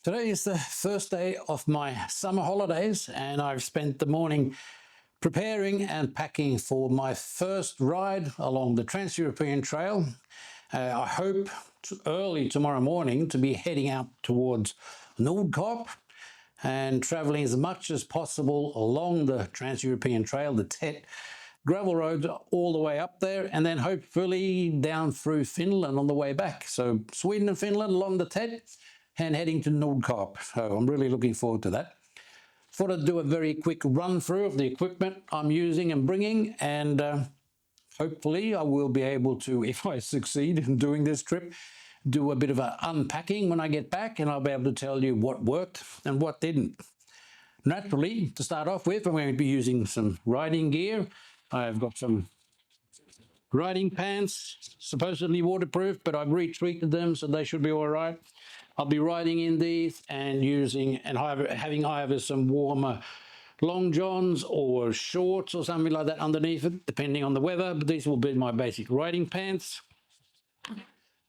Today is the first day of my summer holidays, and I've spent the morning preparing and packing for my first ride along the Trans-European Trail. I hope early tomorrow morning to be heading out towards Nordkapp and traveling as much as possible along the Trans-European Trail, the TET gravel roads all the way up there, and then hopefully down through Finland on the way back. So Sweden and Finland along the TET and heading to Nordkapp. So I'm really looking forward to that. Thought I'd do a very quick run through of the equipment I'm using and bringing, and hopefully I will be able to, if I succeed in doing this trip, do a bit of an unpacking when I get back, and I'll be able to tell you what worked and what didn't. Naturally, to start off with, I'm going to be using some riding gear. I've got some riding pants, supposedly waterproof, but I've retreated them, so they should be all right. I'll be riding in these and having either some warmer long johns or shorts or something like that underneath it, depending on the weather, but these will be my basic riding pants.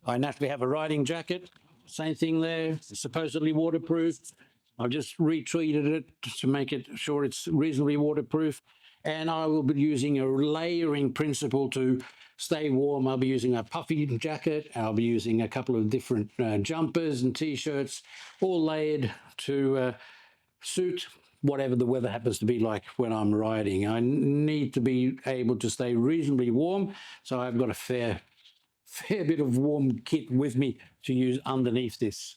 I naturally have a riding jacket, same thing there, supposedly waterproof. I've just retreated it to make it sure it's reasonably waterproof. And I will be using a layering principle to stay warm. I'll be using a puffy jacket. I'll be using a couple of different jumpers and t-shirts, all layered to suit whatever the weather happens to be like when I'm riding. I need to be able to stay reasonably warm, so I've got a fair bit of warm kit with me to use underneath this.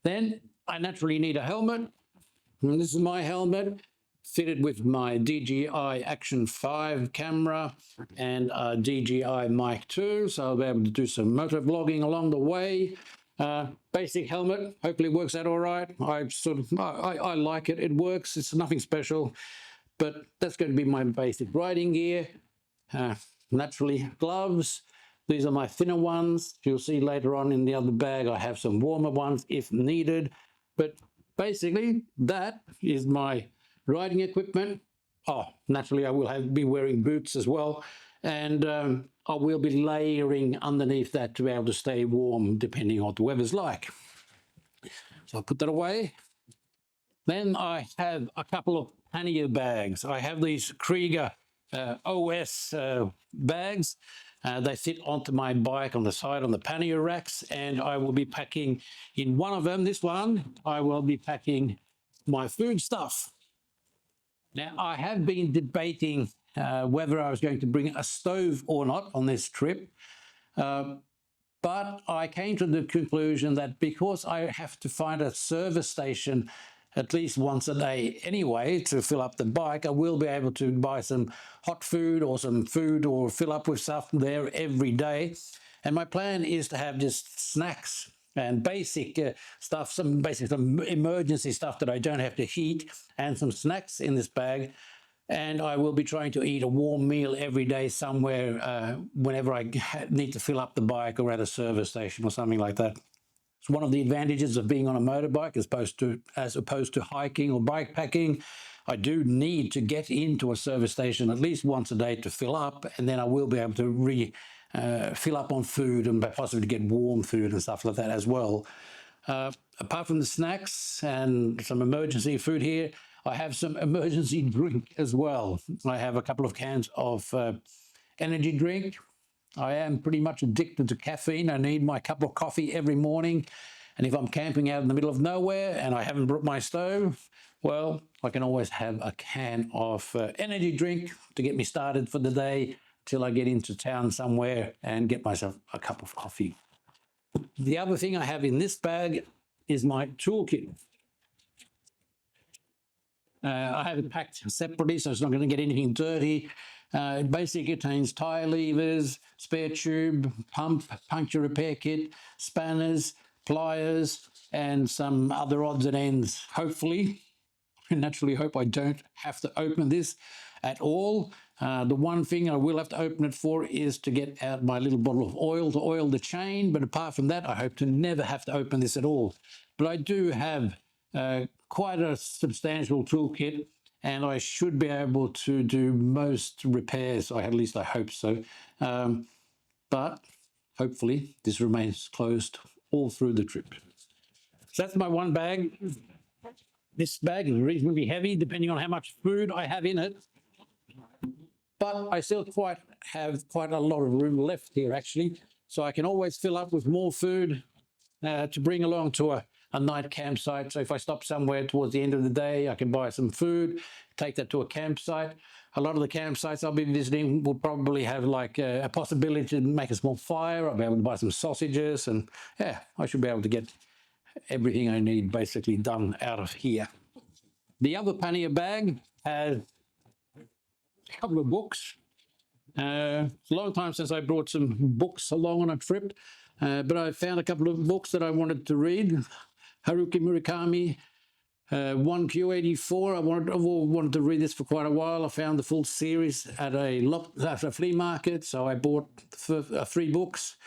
Then I naturally need a helmet. And this is my helmet, fitted with my DJI Action 5 camera and a DJI Mic 2, so I'll be able to do some motor vlogging along the way. Basic helmet, hopefully it works out all right. I like it, it works, it's nothing special, but that's going to be my basic riding gear. Naturally, gloves. These are my thinner ones. You'll see later on in the other bag I have some warmer ones if needed, but basically that is my riding equipment. Naturally I will be wearing boots as well, and I will be layering underneath that to be able to stay warm depending on what the weather's like. So I'll put that away. Then I have a couple of Pannier bags. I have these Krieger OS bags. They fit onto my bike on the side on the Pannier racks, and I will be packing in one of them, this one, I will be packing my food stuff. Now, I have been debating whether I was going to bring a stove or not on this trip, but I came to the conclusion that because I have to find a service station at least once a day anyway to fill up the bike, I will be able to buy some hot food or some food or fill up with stuff there every day. And my plan is to have just snacks and basic stuff, some emergency stuff that I don't have to heat, and some snacks in this bag. And I will be trying to eat a warm meal every day somewhere whenever I need to fill up the bike or at a service station or something like that. It's one of the advantages of being on a motorbike as opposed to hiking or bike packing. I do need to get into a service station at least once a day to fill up, and then I will be able to fill up on food and possibly get warm food and stuff like that as well. Apart from the snacks and some emergency food here, I have some emergency drink as well. I have a couple of cans of energy drink. I am pretty much addicted to caffeine. I need my cup of coffee every morning. And if I'm camping out in the middle of nowhere and I haven't brought my stove, well, I can always have a can of energy drink to get me started for the day till I get into town somewhere and get myself a cup of coffee. The other thing I have in this bag is my toolkit. I have it packed separately, so it's not going to get anything dirty. It basically contains tire levers, spare tube, pump, puncture repair kit, spanners, pliers, and some other odds and ends. Hopefully, I naturally hope I don't have to open this at all. The one thing I will have to open it for is to get out my little bottle of oil to oil the chain, but apart from that, I hope to never have to open this at all. But I do have quite a substantial toolkit, and I should be able to do most repairs, or at least I hope so. But hopefully this remains closed all through the trip. So that's my one bag. This bag is reasonably heavy, depending on how much food I have in it. But I still have quite a lot of room left here, actually. So I can always fill up with more food to bring along to a night campsite. So if I stop somewhere towards the end of the day, I can buy some food, take that to a campsite. A lot of the campsites I'll be visiting will probably have like a possibility to make a small fire. I'll be able to buy some sausages, and yeah, I should be able to get everything I need basically done out of here. The other pannier bag has a couple of books. It's a long time since I brought some books along on a trip, but I found a couple of books that I wanted to read. Haruki Murakami, 1Q84. I've wanted to read this for quite a while. I found the full series at a flea market, so I bought 3 books.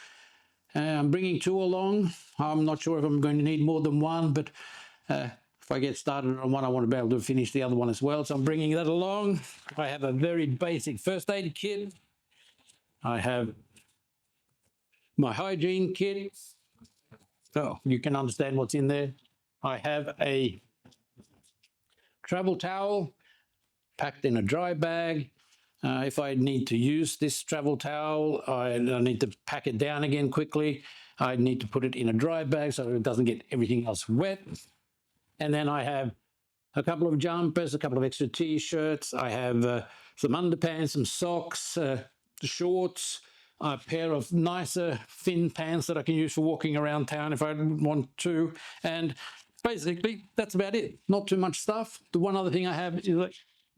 I'm bringing 2 along. I'm not sure if I'm going to need more than one, but if I get started on one, I want to be able to finish the other one as well. So I'm bringing that along. I have a very basic first aid kit. I have my hygiene kit. So you can understand what's in there. I have a travel towel packed in a dry bag. If I need to use this travel towel, I need to pack it down again quickly. I need to put it in a dry bag so it doesn't get everything else wet. And then I have a couple of jumpers, a couple of extra t-shirts. I have some underpants, some socks, shorts, a pair of nicer thin pants that I can use for walking around town if I want to. And basically, that's about it. Not too much stuff. The one other thing I have is a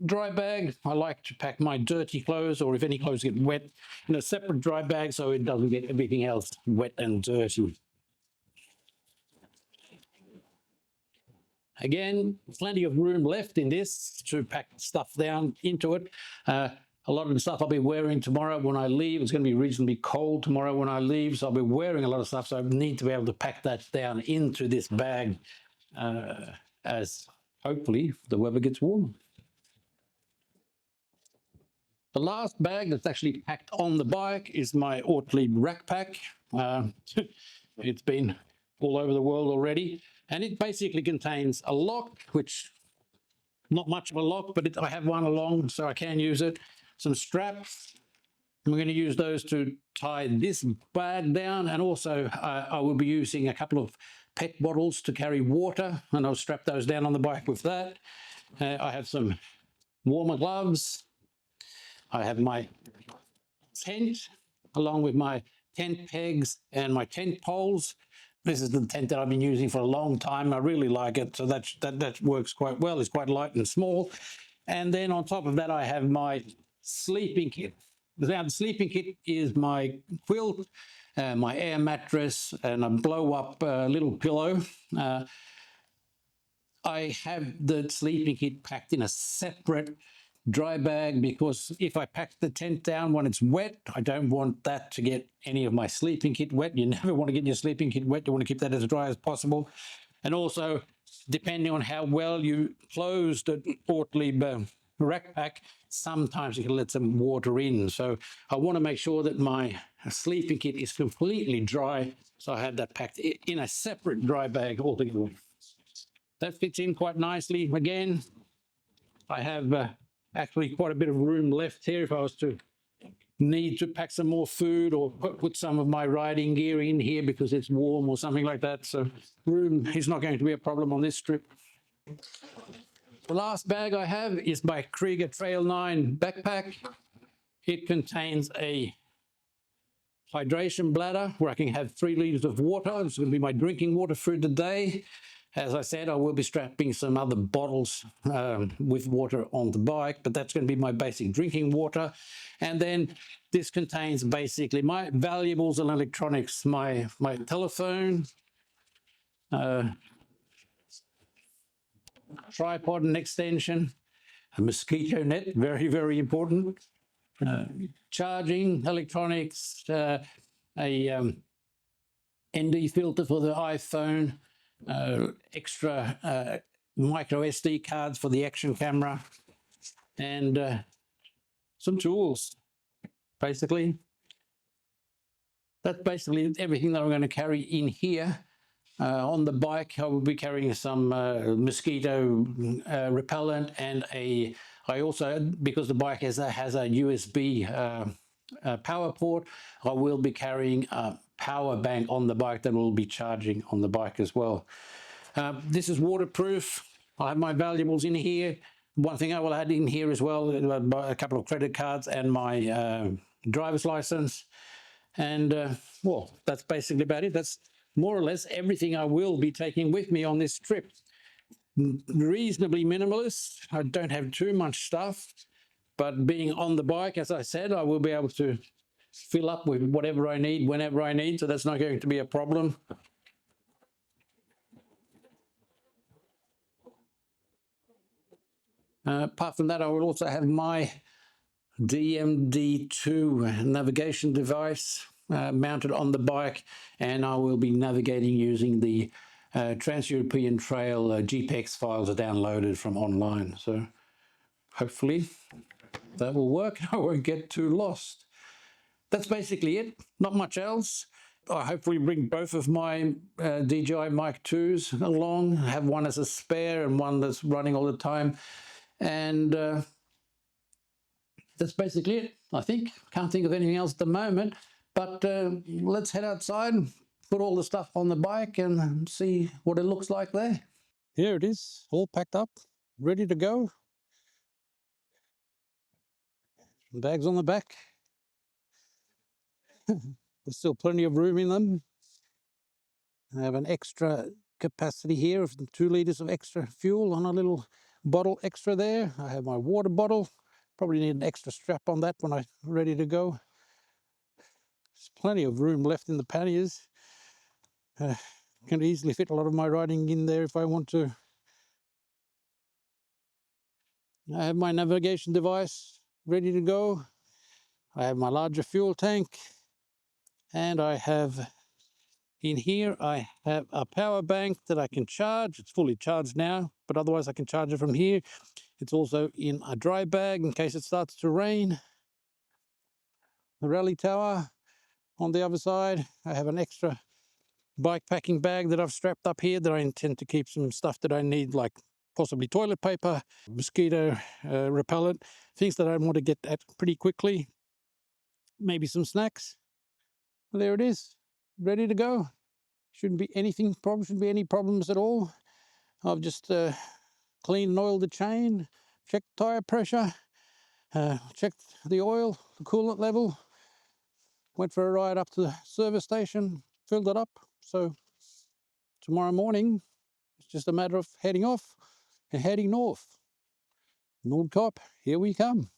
dry bag. I like to pack my dirty clothes, or if any clothes get wet, in a separate dry bag so it doesn't get everything else wet and dirty. Again, plenty of room left in this to pack stuff down into it. A lot of the stuff I'll be wearing tomorrow when I leave. It's going to be reasonably cold tomorrow when I leave, so I'll be wearing a lot of stuff, so I need to be able to pack that down into this bag as hopefully the weather gets warm. The last bag that's actually packed on the bike is my Ortlieb rack pack. It's been all over the world already, and it basically contains a lock, which not much of a lock, but I have one along so I can use it. Some straps. I'm going to use those to tie this bag down, and also I will be using a couple of PET bottles to carry water, and I'll strap those down on the bike with that. I have some warmer gloves. I have my tent along with my tent pegs and my tent poles. This is the tent that I've been using for a long time. I really like it, so that works quite well. It's quite light and small. And then on top of that, I have my sleeping kit. Now, the sleeping kit is my quilt, my air mattress, and a blow-up little pillow. I have the sleeping kit packed in a separate dry bag because if I pack the tent down when it's wet, I don't want that to get any of my sleeping kit wet. You never want to get your sleeping kit wet. You want to keep that as dry as possible. And also, depending on how well you close the Ortlieb rack pack, sometimes you can let some water in. So I want to make sure that my sleeping kit is completely dry. So I have that packed in a separate dry bag altogether. That fits in quite nicely. Again, I have actually quite a bit of room left here if I was to need to pack some more food or put some of my riding gear in here because it's warm or something like that. So room is not going to be a problem on this trip. The last bag I have is my Krieger Trail 9 backpack. It contains a hydration bladder where I can have 3 liters of water. It's going to be my drinking water for the day. As I said, I will be strapping some other bottles with water on the bike, but that's going to be my basic drinking water. And then this contains basically my valuables and electronics, my telephone, tripod and extension, a mosquito net, very, very important, charging, electronics, a ND filter for the iPhone, extra micro SD cards for the action camera, and some tools. Basically, that's basically everything that I'm going to carry in here. On the bike, I will be carrying some mosquito repellent, and I also, because the bike has a USB power port, I will be carrying a power bank on the bike that will be charging on the bike as well. This is waterproof. I have my valuables in here. One thing I will add in here as well, a couple of credit cards and my driver's license. And well, that's basically about it. That's more or less everything I will be taking with me on this trip. Reasonably minimalist. I don't have too much stuff, but being on the bike, as I said, I will be able to fill up with whatever I need whenever I need, so that's not going to be a problem. Apart from that, I will also have my DMD2 navigation device mounted on the bike, and I will be navigating using the Trans-European Trail GPX files are downloaded from online. So hopefully that will work. I won't get too lost. That's basically it. Not much else. I hopefully bring both of my DJI Mic 2s along. I have one as a spare and one that's running all the time. And that's basically it, I think. Can't think of anything else at the moment. But let's head outside, put all the stuff on the bike and see what it looks like there. Here it is, all packed up, ready to go. Bags on the back. There's still plenty of room in them. I have an extra capacity here of 2 liters of extra fuel on a little bottle extra there. I have my water bottle. Probably need an extra strap on that when I'm ready to go. There's plenty of room left in the panniers. Can easily fit a lot of my riding in there if I want to. I have my navigation device ready to go. I have my larger fuel tank, and I have in here, I have a power bank that I can charge. It's fully charged now, but otherwise I can charge it from here. It's also in a dry bag in case it starts to rain. The rally tower on the other side. I have an extra bike packing bag that I've strapped up here that I intend to keep some stuff that I need, like possibly toilet paper, mosquito repellent, things that I want to get at pretty quickly. Maybe some snacks. There it is, ready to go. Shouldn't be any problems at all. I've just cleaned and oiled the chain, checked tire pressure, checked the oil, the coolant level, went for a ride up to the service station, filled it up. So tomorrow morning, it's just a matter of heading off and heading north. Nordkap, here we come.